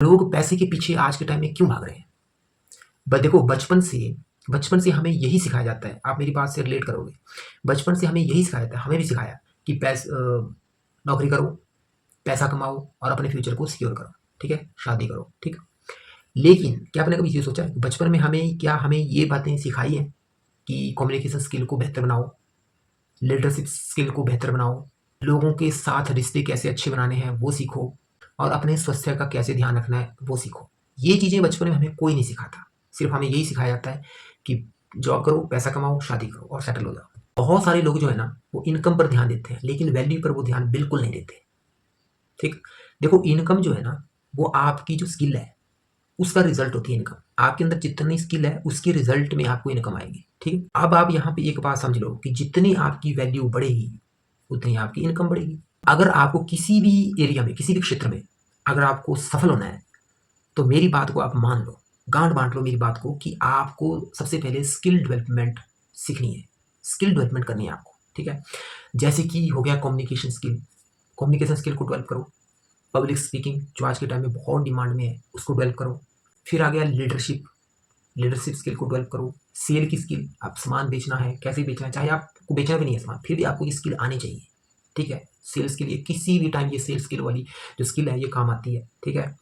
लोग पैसे के पीछे आज के टाइम में क्यों भाग रहे हैं? देखो, बचपन से हमें यही सिखाया जाता है, आप मेरी बात से रिलेट करोगे। बचपन से हमें यही सिखाया जाता है, हमें भी सिखाया कि नौकरी करो, पैसा कमाओ और अपने फ्यूचर को सिक्योर करो, ठीक है? शादी करो, ठीक है? लेकिन क्या आपने कभी ये सोचा है कि बचपन में हमें ये बातें सिखाई हैं कि कम्युनिकेशन स्किल को बेहतर बनाओ, लीडरशिप स्किल को बेहतर बनाओ, लोगों के साथ रिश्ते कैसे अच्छे बनाने हैं वो सीखो और अपने स्वास्थ्य का कैसे ध्यान रखना है वो सीखो। ये चीज़ें बचपन में हमें कोई नहीं सिखाता। सिर्फ हमें यही सिखाया जाता है कि जॉब करो, पैसा कमाओ, शादी करो और सेटल हो जाओ। बहुत सारे लोग जो है ना वो इनकम पर ध्यान देते हैं लेकिन वैल्यू पर वो ध्यान बिल्कुल नहीं देते। ठीक? देखो, इनकम जो है ना वो आपकी जो स्किल है उसका रिजल्ट होती है इनकम। आपके अंदर जितनी स्किल है उसके रिजल्ट में आपको इनकम आएगी। ठीक है? अब आप यहाँ पे एक बात समझ लो कि जितनी आपकी वैल्यू बढ़ेगी उतनी आपकी इनकम बढ़ेगी। अगर आपको किसी भी एरिया में, किसी भी क्षेत्र में अगर आपको सफल होना है तो मेरी बात को आप मान लो, गांठ बांध लो मेरी बात को कि आपको सबसे पहले स्किल डेवलपमेंट सीखनी है, स्किल डेवलपमेंट करनी है आपको। ठीक है? जैसे कि हो गया कम्युनिकेशन स्किल को डेवलप करो। पब्लिक स्पीकिंग जो आज के टाइम में बहुत डिमांड में है उसको डेवलप करो। फिर आ गया लीडरशिप स्किल को डेवलप करो। सेल की स्किल, आप सामान बेचना है, कैसे बेचना है, चाहे आपको बेचना भी नहीं है सामान फिर भी आपको ये स्किल आनी चाहिए। ठीक है? सेल्स के लिए किसी भी टाइम ये सेल्स स्किल वाली जो स्किल है ये काम आती है। ठीक है?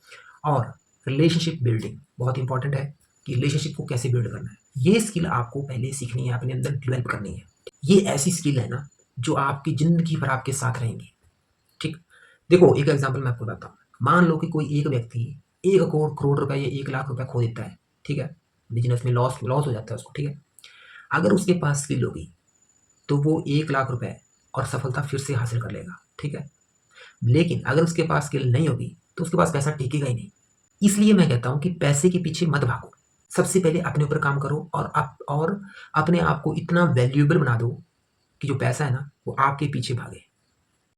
और रिलेशनशिप बिल्डिंग बहुत इंपॉर्टेंट है कि रिलेशनशिप को कैसे बिल्ड करना है, ये स्किल आपको पहले सीखनी है, अपने अंदर डेवलप करनी है। ये ऐसी स्किल है ना जो आपकी जिंदगी भर आपके साथ रहेंगी। ठीक? देखो, एक एग्जांपल मैं आपको बताता हूँ। मान लो कि कोई एक व्यक्ति 1 करोड़ रुपए या 1 लाख रुपए खो देता है। ठीक है? बिजनेस में लॉस लॉस हो जाता है उसको। ठीक है? अगर उसके पास स्किल होगी तो वो 1 लाख रुपए और सफलता फिर से हासिल कर लेगा। ठीक है? लेकिन अगर उसके पास स्किल नहीं होगी तो उसके पास पैसा टिकेगा ही नहीं। इसलिए मैं कहता हूँ कि पैसे के पीछे मत भागो। सबसे पहले अपने ऊपर काम करो और अपने आप को इतना वैल्यूएबल बना दो कि जो पैसा है ना वो आपके पीछे भागे।